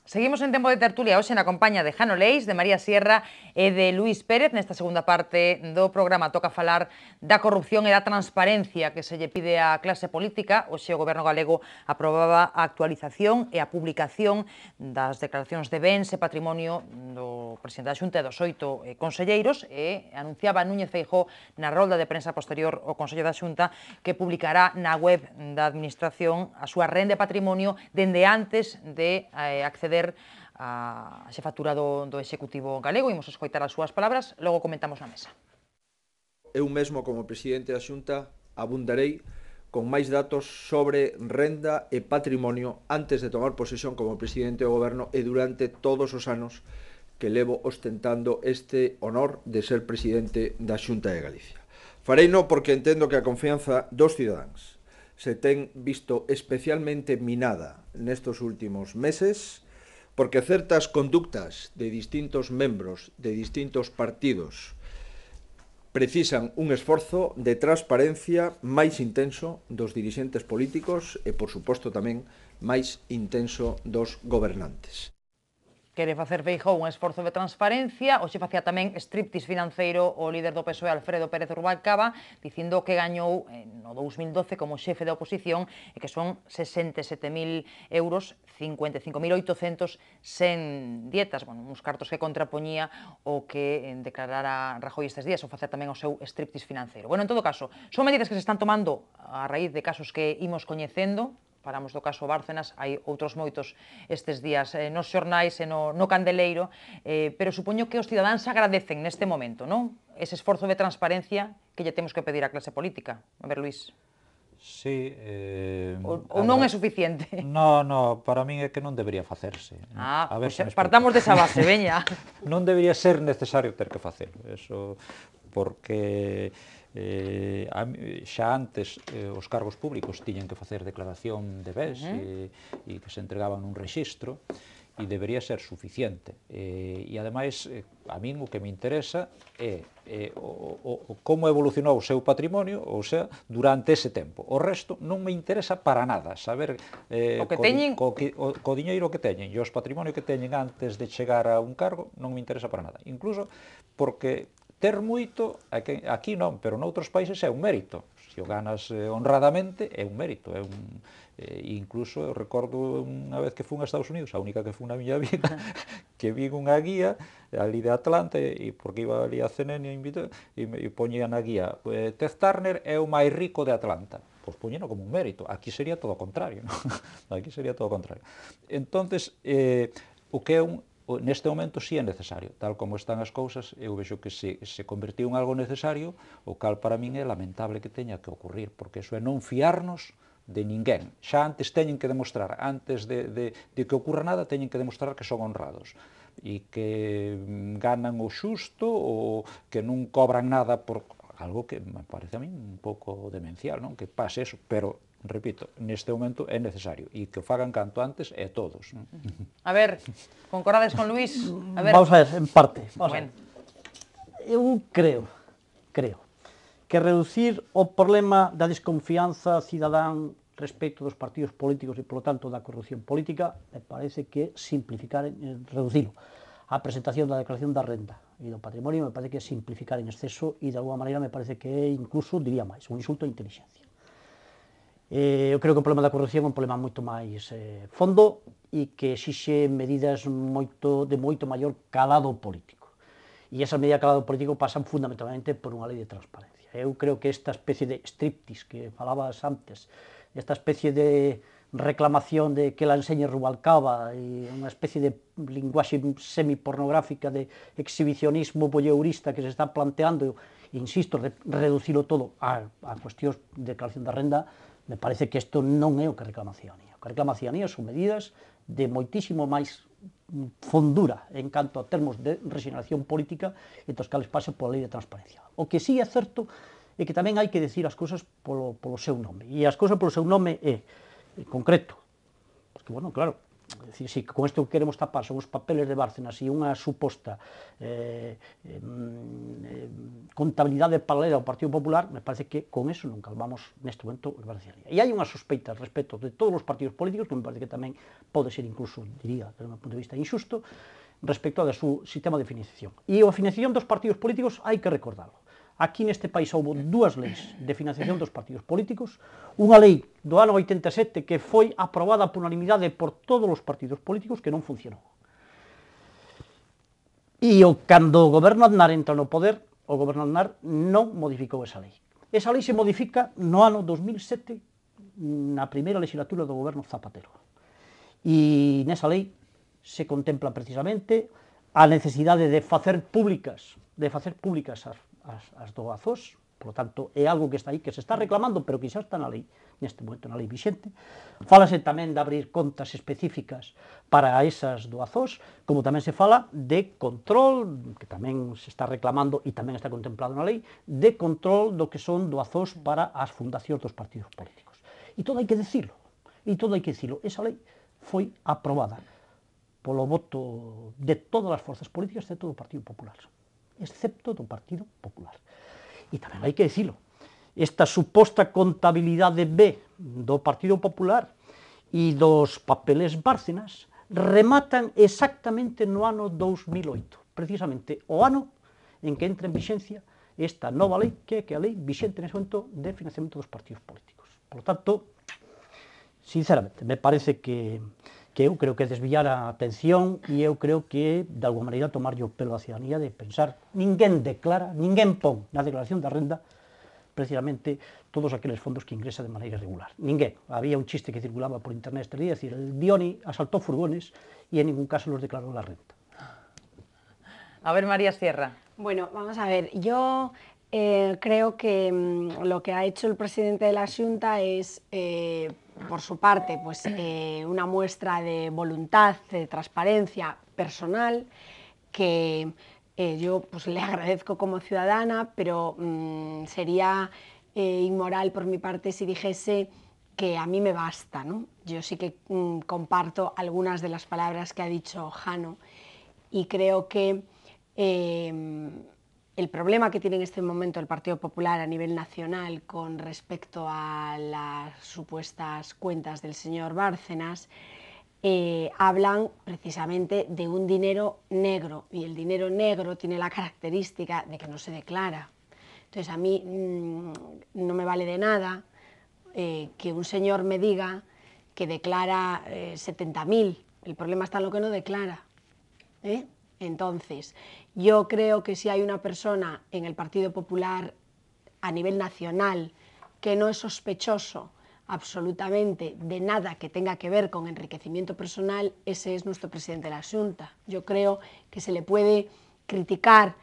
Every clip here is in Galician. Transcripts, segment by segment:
Seguimos en tempo de tertulia hoxe na compañía de Jano Leis, de María Sierra e de Luís Pérez. Nesta segunda parte do programa toca falar da corrupción e da transparencia que se lle pide á clase política. Hoxe o Goberno galego aprobaba a actualización e a publicación das declaracións de bens e patrimonio do presidente da Xunta e dos 8 conselleiros, e anunciaba Núñez Feijóo na rolda de prensa posterior ao Consello da Xunta que publicará na web da Administración a súa renda de patrimonio dende antes de acceder a xefatura do Executivo galego. Imos escoitar as súas palabras, logo comentamos na mesa. Eu mesmo, como presidente da Xunta, abundarei con máis datos sobre renda e patrimonio antes de tomar posesión como presidente do Goberno e durante todos os anos que levo ostentando este honor de ser presidente da Xunta de Galicia. Fareino porque entendo que a confianza dos cidadáns se ten visto especialmente minada nestos últimos meses, porque certas conductas de distintos membros de distintos partidos precisan un esforzo de transparencia máis intenso dos dirixentes políticos e, por suposto, tamén máis intenso dos gobernantes. Quere facer Feijóo un esforzo de transparencia. Hoxe facía tamén striptease financeiro o líder do PSOE, Alfredo Pérez Rubalcaba, dicindo que gañou no 2012 como xefe da oposición e que son 67.000 euros, 55.800 sen dietas. Bueno, uns cartos que contrapoñía o que declarara Rajoy estes días, ou facer tamén o seu striptease financeiro. Bueno, en todo caso, son medidas que se están tomando a raíz de casos que imos coñecendo. Falamos do caso Bárcenas, hai outros moitos estes días nos xornais e no Candeleiro, pero supoño que os cidadáns agradecen neste momento, non? Ese esforzo de transparencia que lle temos que pedir á clase política. A ver, Luís. Sí. Ou non é suficiente? No, para min é que non debería facerse. A ver, partamos desa base, veña. Non debería ser necesario ter que facelo, eso, porque xa antes os cargos públicos tiñan que facer declaración de bens e que se entregaban nun rexistro, e debería ser suficiente. E ademais, a min o que me interesa é como evolucionou o seu patrimonio, ou sea, durante ese tempo. O resto non me interesa para nada saber co diñeiro que teñen e os patrimonios que teñen antes de chegar a un cargo, non me interesa para nada. Incluso porque ter moito, aquí non, pero noutros países é un mérito. Se o ganas honradamente, é un mérito, é un... incluso eu recordo unha vez que fui a Estados Unidos, a única que fui na miña vida, que vi unha guía ali de Atlanta, e porque iba ali a CNN e poñía na guía Ted Turner é o máis rico de Atlanta. Pois poñeno como un mérito. Aquí sería todo o contrario, non? Aquí sería todo o contrario. Entonces, o que é neste momento sí é necesario, tal como están as cousas, eu vexo que se convertiu en algo necesario, o cal para min é lamentable que teña que ocurrir, porque iso é non fiarnos de ninguén. Xa antes teñen que demostrar, antes de que ocurra nada, teñen que demostrar que son honrados e que ganan o xusto ou que non cobran nada por algo que me parece a mí un pouco demencial, non? Que pase eso, pero repito, neste momento é necesario e que o fagan canto antes e todos. A ver, concordades con Luís? Vamos a ver, en parte. Eu creo que reducir o problema da desconfianza cidadán respecto dos partidos políticos e, polo tanto, da corrupción política, me parece que simplificar, reducilo. A presentación da declaración da renda e do patrimonio me parece que é simplificar en exceso e, de alguma maneira, me parece que é incluso, diría máis, un insulto á inteligencia. Eu creo que o problema da corrupción é un problema moito máis fondo e que exixe medidas de moito maior calado político. E esas medidas de calado político pasan fundamentalmente por unha lei de transparencia. Eu creo que esta especie de striptease que falabas antes, esta especie de reclamación de que la enseñe Rubalcaba e unha especie de linguaxe semipornográfica de exhibicionismo voyeurista que se está planteando, insisto, reducilo todo a cuestións de declaración da renda, me parece que isto non é o que reclama a ciudadanía. O que reclama a ciudadanía son medidas de moitísimo máis fondura en canto a termos de regeneración política e dos cales pase pola lei de transparencia. O que sí é certo é que tamén hai que decir as cousas polo seu nome. E as cousas polo seu nome é, en concreto, porque, bueno, claro, si con isto que queremos tapar son os papeles de Bárcenas e unha suposta contabilidade paralela ao Partido Popular, me parece que con eso non calmamos neste momento os valencianos. E hai unha sospeita respecto de todos os partidos políticos, que me parece que tamén pode ser incluso, diría, desde un punto de vista injusto, respecto ao seu sistema de financiación. E a financiación dos partidos políticos hai que recordarlo. Aquí neste país houve dúas leis de financiación dos partidos políticos, unha lei do ano 87 que foi aprobada por unanimidade por todos os partidos políticos que non funcionou. E cando o goberno Aznar entra no poder, o goberno Aznar non modificou esa lei. Esa lei se modifica no ano 2007, na primeira legislatura do goberno Zapatero. E nesa lei se contempla precisamente a necesidade de facer públicas as doazos, por lo tanto, é algo que está aí, que se está reclamando, pero que xa está na lei, neste momento na lei vixente. Fálase tamén de abrir contas específicas para esas doazos, como tamén se fala de control, que tamén se está reclamando e tamén está contemplado na lei, de control do que son doazos para as fundacións dos partidos políticos. E todo hai que dicilo, esa lei foi aprobada polo voto de todas as forzas políticas, excepto do Partido Popular. Excepto do Partido Popular. E tamén hai que dicilo, esta suposta contabilidade B do Partido Popular e dos papeles Bárcenas rematan exactamente no ano 2008, precisamente o ano en que entra en vixencia esta nova lei, que é a lei vixente nese momento de financiamento dos partidos políticos. Por lo tanto, sinceramente, me parece que eu creo que desviar a atención e eu creo que, de alguma maneira, tomarlle o pelo á ciudadanía de pensar, ninguén declara, ninguén pon na declaración da renda precisamente todos aqueles fondos que ingresa de maneira irregular. Ninguén. Había un chiste que circulaba por internet este día, decir, el Dioni asaltó furgones y en ningún caso los declaró la renta. A ver, María Sierra. Bueno, vamos a ver, yo creo que lo que ha hecho el presidente de la Xunta es, por su parte, pues, una muestra de voluntad, de transparencia personal, que yo pues, le agradezco como ciudadana, pero sería inmoral por mi parte si dijese que a mí me basta, ¿no? Yo sí que comparto algunas de las palabras que ha dicho Jano y creo que el problema que tiene en este momento el Partido Popular a nivel nacional con respecto a las supuestas cuentas del señor Bárcenas hablan precisamente de un dinero negro, y el dinero negro tiene la característica de que no se declara. Entonces a mí no me vale de nada que un señor me diga que declara 70.000, el problema está en lo que no declara, Entonces, yo creo que si hay una persona en el Partido Popular a nivel nacional que no es sospechoso absolutamente de nada que tenga que ver con enriquecimiento personal, ese es nuestro presidente de la Xunta. Yo creo que se le puede criticar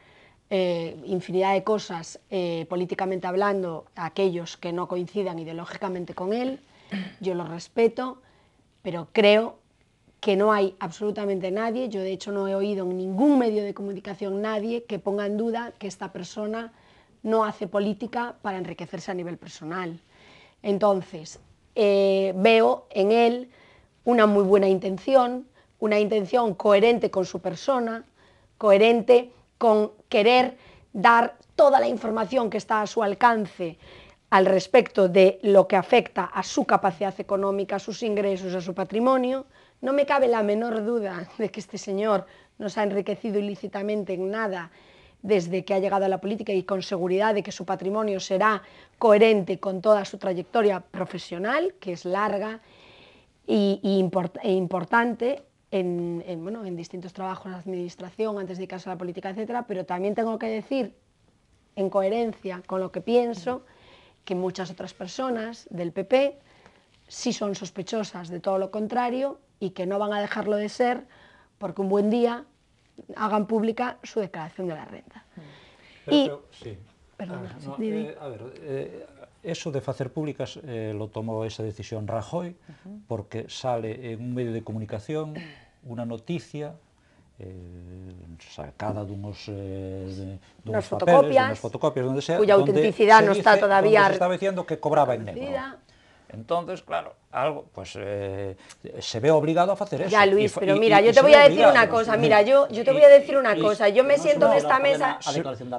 infinidad de cosas políticamente hablando a aquellos que no coincidan ideológicamente con él, yo lo respeto, pero creo que no hay absolutamente nadie, yo de hecho no he oído en ningún medio de comunicación nadie que ponga en duda que esta persona no hace política para enriquecerse a nivel personal. Entonces, veo en él una muy buena intención, una intención coherente con su persona, coherente con querer dar toda la información que está a su alcance al respecto de lo que afecta a su capacidad económica, a sus ingresos, a su patrimonio. No me cabe la menor duda de que este señor no se ha enriquecido ilícitamente en nada desde que ha llegado a la política y con seguridad de que su patrimonio será coherente con toda su trayectoria profesional, que es larga e importante en distintos trabajos de administración, antes de dedicarse a la política, etcétera, pero también tengo que decir, en coherencia con lo que pienso, que muchas otras personas del PP sí son sospechosas de todo lo contrario y que no van a dejarlo de ser porque un buen día hagan pública su declaración de la renta. Eso de facer públicas lo tomou esa decisión Rajoy porque sale en un medio de comunicación unha noticia sacada dunhas fotocopias, donde sea, cuya autenticidade non está todavía... Donde se estaba diciendo que cobraba en negro. Entonces, claro, algo, pues se ve obligado a hacer eso. Ya, Luis, pero mira, yo te voy a decir una cosa, mira, yo te voy a decir una cosa, yo me siento en esta mesa,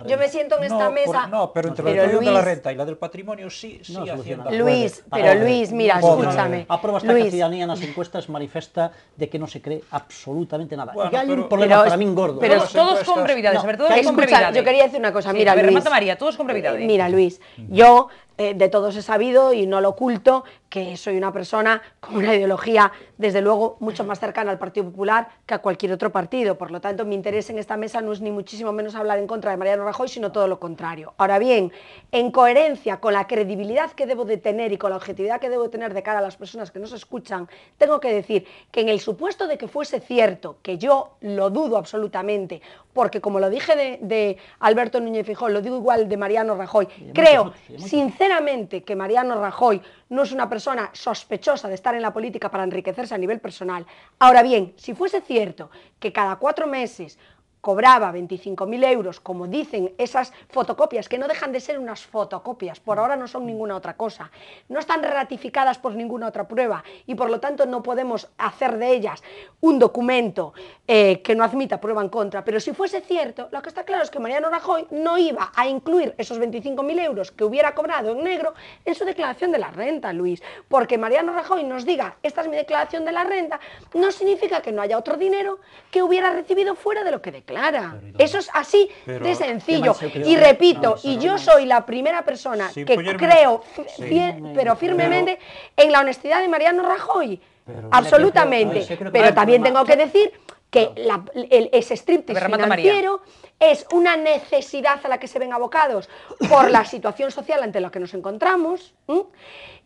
yo me siento en esta mesa... No, pero entre la declaración de la renta y la del patrimonio sí Hacienda. Luis, pero Luis, mira, escúchame. A prova está que a ciudadanía nas encuestas manifesta de que non se cree absolutamente nada. Bueno, e hai un pero- problema para min gordo. Pero todos con brevidade, sobre todo con Escucha, brevidade. yo quería decir una cosa, mira, Luis. Remata María, todos con brevidade. Mira, Luis, yo de todos he sabido y no lo oculto que soy una persona con una ideología, desde luego, mucho más cercana al Partido Popular que a cualquier otro partido. Por lo tanto, mi interés en esta mesa no es ni muchísimo menos hablar en contra de Mariano Rajoy, sino todo lo contrario. Ahora bien, en coherencia con la credibilidad que debo de tener y con la objetividad que debo de tener de cara a las personas que nos escuchan, tengo que decir que en el supuesto de que fuese cierto, que yo lo dudo absolutamente, porque como lo dije de Alberto Núñez Feijóo, lo digo igual de Mariano Rajoy, creo sinceramente que Mariano Rajoy no es una persona sospechosa de estar en la política para enriquecerse a nivel personal. Ahora bien, si fuese cierto que cada 4 meses cobraba 25.000 euros, como dicen esas fotocopias, que no dejan de ser unas fotocopias, por ahora no son ninguna otra cosa, no están ratificadas por ninguna otra prueba y por lo tanto no podemos hacer de ellas un documento que no admita prueba en contra, pero si fuese cierto, lo que está claro es que Mariano Rajoy no iba a incluir esos 25.000 euros que hubiera cobrado en negro en su declaración de la renta, Luis, porque Mariano Rajoy nos diga, esta es mi declaración de la renta, no significa que no haya otro dinero que hubiera recibido fuera de lo que declara. Eso es así de sencillo. Y repito, y yo soy la primera persona que creo pero firmemente en la honestidad de Mariano Rajoy. Absolutamente. Pero también tengo que decir que ese striptease financiero es una necesidad a la que se ven abocados por la situación social ante la que nos encontramos,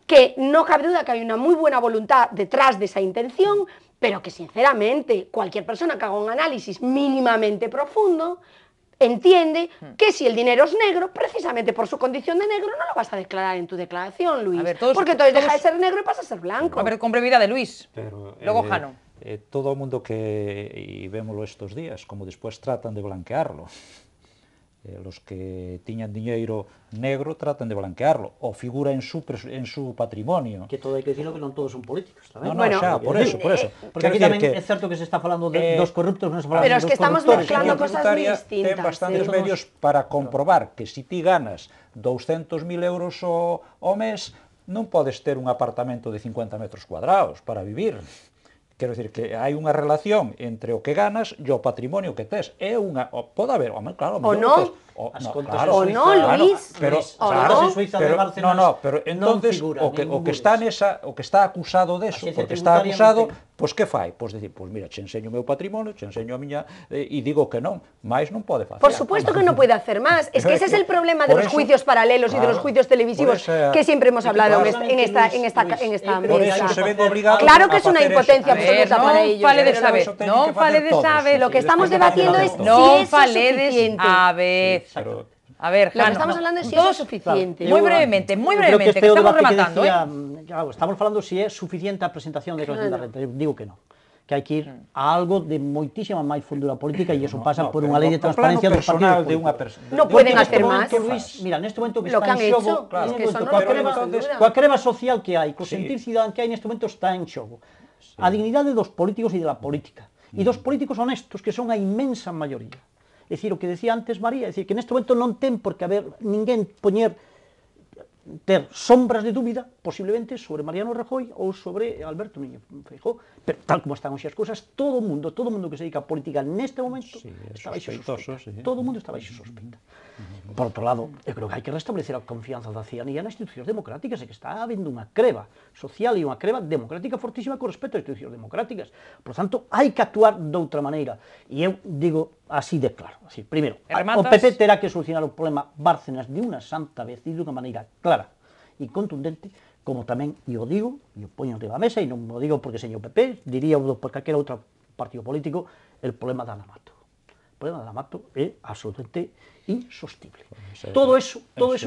que no cabe duda que hay una muy buena voluntad detrás de esa intención, pero que sinceramente cualquier persona que haga un análisis mínimamente profundo entiende que si el dinero es negro, precisamente por su condición de negro, no lo vas a declarar en tu declaración, Luis, porque entonces deja de ser negro y pasa a ser blanco. A ver, con brevidade, Luis. Pero, Logo Jano. Todo o mundo que, e vémolo estos días, como despois tratan de blanquearlo, los que tiñan diñeiro negro tratan de blanquearlo, o figura en su patrimonio. Que todo hai que decirlo que non todos son políticos, tamén. No, xa, por eso. Porque aquí tamén é certo que se está falando dos corruptos, non se fala pero dos es que estamos corruptores. mezclando cosas muy distintas. Ten bastantes medios para comprobar que si ti ganas 200.000 euros ao mes, non podes ter un apartamento de 50 metros cuadrados para vivir. Quero dicir que hai unha relación entre o que ganas e o patrimonio que tes. É unha... Pode haber, claro... O non. Claro, Luis. Pero, claro, pero entonces o que está acusado deso, porque está acusado, pois que fai? Pois decir, pois mira, che enseño o meu patrimonio, che enseño a miña e digo que non, máis non pode facer. Por supuesto que no puede hacer más. Es que ese es el problema de los juicios paralelos y de los juicios televisivos que siempre hemos hablado en esta mesa. Claro que es una impotencia absoluta para ellos. Non fale de saber. Lo que estamos debatiendo es si non eso es faledes suficiente. a ver. A ver, Lo que Jano, estamos hablando es si eso es suficiente. Moi brevemente, que estamos rematando, estamos falando si é suficiente a presentación de declaración da renta. Eu digo que non. Que hai que ir a algo de moitísima máis fundura política e iso pasa por unha lei de transparencia dos partidos políticos. No pueden hacer más. Mira, neste momento que Lo está que han en xogo, hecho, coa crema social que hai, co sentir cidadán que hai neste momento está en xogo. A dignidade dos políticos e de la política. E dos políticos honestos, que son a inmensa maioría. É dicir, o que decía antes María, é dicir, que neste momento non ten por que haber ninguén ter sombras de dúbida, posiblemente, sobre Mariano Rajoy ou sobre Alberto Núñez Feijóo, pero tal como están hoxe as cousas, todo o mundo que se dedica a política neste momento está baixo sospeita. Todo o mundo está baixo sospeita. Por outro lado, eu creo que hai que restablecer a confianza da ciudadanía nas institucións democráticas e que está habendo unha creba social e unha creba democrática fortísima con respecto ás institucións democráticas. Por tanto, hai que actuar doutra maneira. E eu digo así de claro. Así, primeiro, o PP terá que solucionar o problema Bárcenas de unha santa vez e de unha maneira clara e contundente, como tamén eu digo, e o poño enriba da mesa, e non o digo porque señor PP, diría por calquera outro partido político, el problema da Amato. O problema da Amato é absolutamente insostible. Todo eso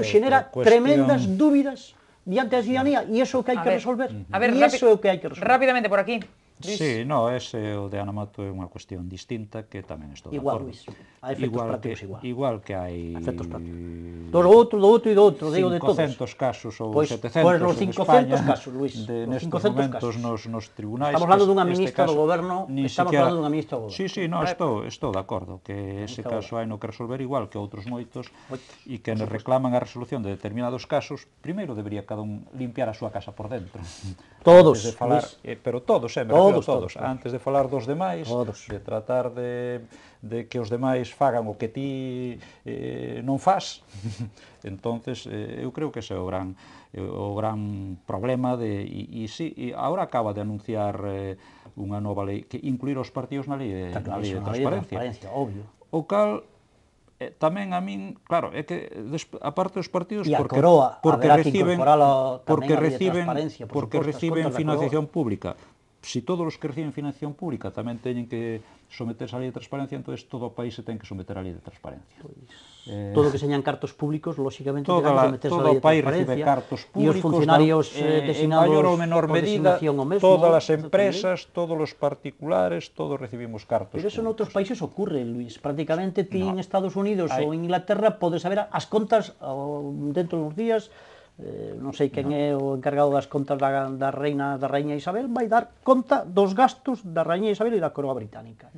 xenera tremendas dúbidas diante da ciudadanía, e iso é o que hai que resolver. A ver, e iso é o que hai que resolver. Rápidamente por aquí. Sí, no, o de Ana Mato é unha cuestión distinta que tamén estou de acordo. Igual, Luís, a efectos prácticos igual. Igual que hai... Efectos prácticos. Do outro e do outro, digo de todos. 500 casos ou Pois 700 los en 500 España, casos, Luís, nestes 500 momentos casos. nos tribunais. Estamos hablando dunha este ministra do caso, goberno, estamos hablando dunha ministra do goberno. Sí, no, estou de acordo, que ese caso hai no que resolver igual que outros moitos, e que nos reclaman a resolución de determinados casos, primeiro debería cada un limpiar a súa casa por dentro. Todos, de falar, pero todos, me refiro a todos. Antes de falar dos demais, de tratar de que os demais fagan o que ti non faz, entonces eu creo que ese é o gran problema e agora acaba de anunciar unha nova lei que incluir os partidos na lei de transparencia, obvio. O cal tamén a min, claro, é que a parte dos partidos porque reciben financiación pública. Si todos os que reciben financiación pública tamén teñen que someterse á lei de transparencia, entonces todo o país se ten que someter á lei de transparencia. Todo o que señan cartos públicos, lóxicamente, ten que someterse á todo lei o de país transparencia. recibe cartos públicos, e os funcionarios designados en maior ou menor medida, mesmo, todas as empresas, todos os particulares, todos recibimos cartos Pero eso públicos. noutros países ocurre, Luís. Prácticamente ti en Estados Unidos ou en Inglaterra podes saber as contas dentro dos días. Non sei quen é o encargado das contas da Raíña Isabel, vai dar conta dos gastos da Raíña Isabel e da coroa británica.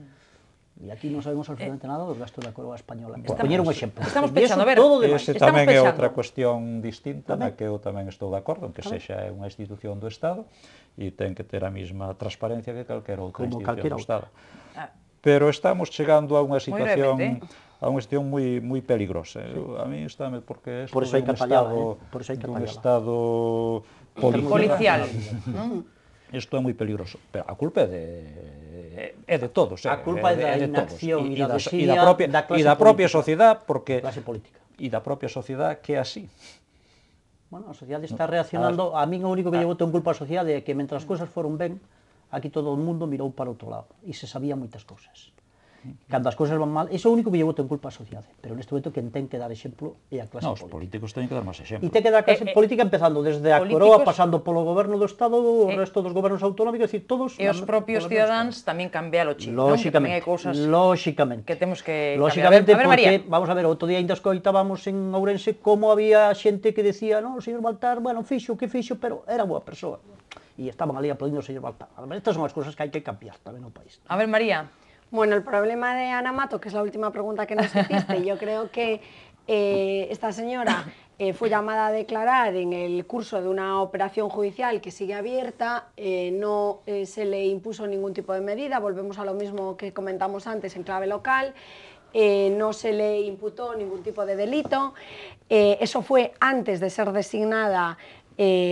E aquí non sabemos absolutamente nada dos gastos da coroa española. Por poñer un exemplo. Estamos pechando, a ver. Ese tamén é outra cuestión distinta na que eu tamén estou de acordo, en que sexa unha institución do Estado e ten que ter a mesma transparencia que calquera outra institución do Estado. Pero estamos chegando a unha situación moi peligrosa. A mí estáme porque por eso hai que apallala, un estado policial. Isto é moi peligroso, pero a culpa é de todos, a culpa é da inacción e da desidia da propia sociedade, porque clase política. E da propia sociedade que é así. Bueno, a sociedade está reaccionando, a min o único que lle boto en culpa a sociedade é que mentre as cousas foron ben, aquí todo o mundo mirou para outro lado e se sabía moitas cousas. Cando as cousas van mal, iso é o único que lle boto en culpa a sociedade, pero neste momento quen ten que dar exemplo é a clase política. Os políticos teñen que dar máis exemplo. E ten que dar clase política empezando desde a coroa, pasando polo goberno do Estado, o resto dos gobernos autonómicos, decir, todos... E os propios cidadáns tamén cambian o chip, non? Que tamén hai cousas que temos que cambiar. Lóxicamente, porque, vamos a ver, outro día ainda escoitábamos en Ourense como había xente que decía, non, o señor Baltar, bueno, fixo, pero era boa persoa. E estaban ali aplaudindo o señor Baltar. Estas son as cousas que hai que cambiar tamén no país. A ver, María. Bueno, el problema de Ana Mato, que es la última pregunta que nos hiciste, yo creo que esta señora fue llamada a declarar en el curso de una operación judicial que sigue abierta, no se le impuso ningún tipo de medida, volvemos a lo mismo que comentamos antes en clave local, no se le imputó ningún tipo de delito, eso fue antes de ser designada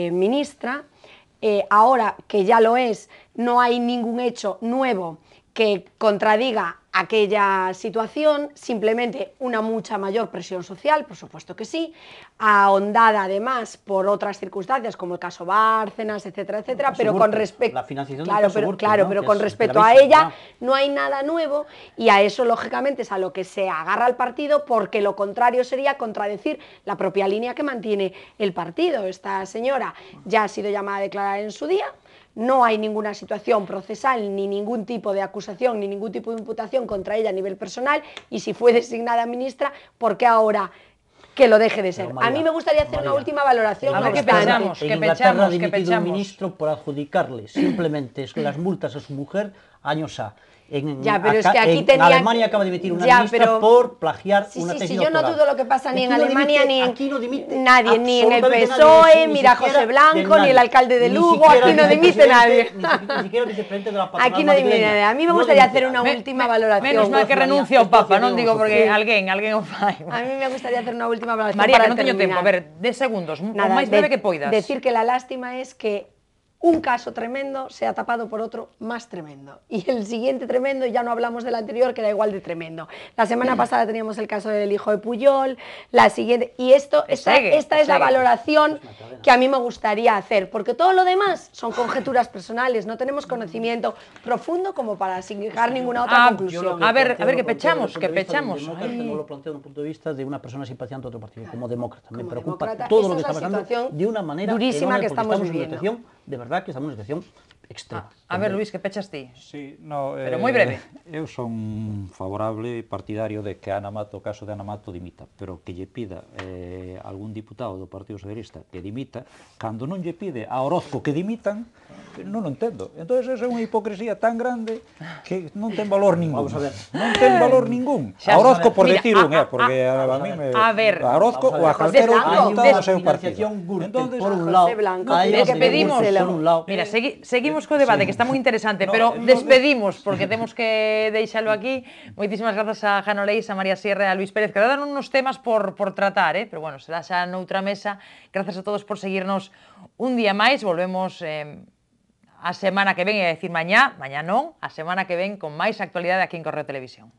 ministra, ahora que ya lo es, no hay ningún hecho nuevo que contradiga aquella situación, simplemente una mucha mayor presión social, por supuesto que sí, ahondada además por otras circunstancias como el caso Bárcenas, etcétera, etcétera, pero con respecto la financiación del caso Gürtel, claro, pero con respecto a ella no hay nada nuevo y a eso lógicamente es a lo que se agarra el partido, porque lo contrario sería contradecir la propia línea que mantiene el partido. Esta señora ya ha sido llamada a declarar en su día. No hay ninguna situación procesal, ni ningún tipo de acusación, ni ningún tipo de imputación contra ella a nivel personal, y si fue designada ministra, ¿por qué ahora que lo deje de ser? María, a mí me gustaría hacer una última valoración. ¿Qué pensamos? En Inglaterra ha dimitido un ministro por adjudicarle simplemente las multas a su mujer años A. Pero es que aquí en Alemania acaba de dimitir una ministra por plagiar una tesis doctoral. Yo no dudo lo que pasa ni en Alemania ni en nadie, ni en el PSOE, mira José Blanco, ni el alcalde de Lugo, aquí no dimite nadie. Ni siquiera el vicepresidente de la patronal aquí no dimite nadie. A mí me gustaría hacer una última valoración. Menos mal que renuncia o Papa, non digo porque alguén o fai. A mí me gustaría hacer una última valoración. María, que non teño tempo, a ver, 10 segundos, o máis breve que poidas. Decir que la lástima es que un caso tremendo se ha tapado por otro más tremendo. Y el siguiente tremendo, ya no hablamos del anterior, que era igual de tremendo. La semana pasada teníamos el caso del hijo de Pujol, la siguiente... Y esta es la valoración que a mí me gustaría hacer, porque todo lo demás son conjeturas personales, no tenemos conocimiento profundo como para llegar ninguna otra conclusión. A ver, que pechamos. No lo planteo desde un punto de vista de una persona simpatizante a otro partido, como demócrata. Me preocupa todo lo que está pasando de una manera durísima enorme, que estamos viviendo. De verdad que estamos en una situación extremo. A ver, Luís, que pechas ti? Sí, no, Pero moi breve. Eu son favorable e partidario de que Ana Mato, o caso de Ana Mato, dimita, pero que lle pida algún diputado do Partido Socialista que dimita, cando non lle pide a Orozco que dimitan, non o entendo. Entón, esa é unha hipocresía tan grande que non ten valor ningún. Vamos a ver. Non ten valor ningún. Xa, A Orozco por mira, decir un, porque a mí me... a ver. A Orozco ou a José calquera outro Blanco. diputado do seu partido. Financiación Gürtel, Entonces, por un lado, José Blanco. hai Mira, os que de pedimos, Gürtel, por un lado. mira, seguimos co debate, que está moi interesante, No, pero no, despedimos, porque temos que deixalo aquí. Moitísimas grazas a Jano Leis, a María Sierra e a Luís Pérez, que dan unos temas por tratar, pero bueno, será xa noutra mesa. Gracias a todos por seguirnos un día máis. Volvemos a semana que ven, e a decir mañá non, a semana que ven con máis actualidade aquí en Correo Televisión.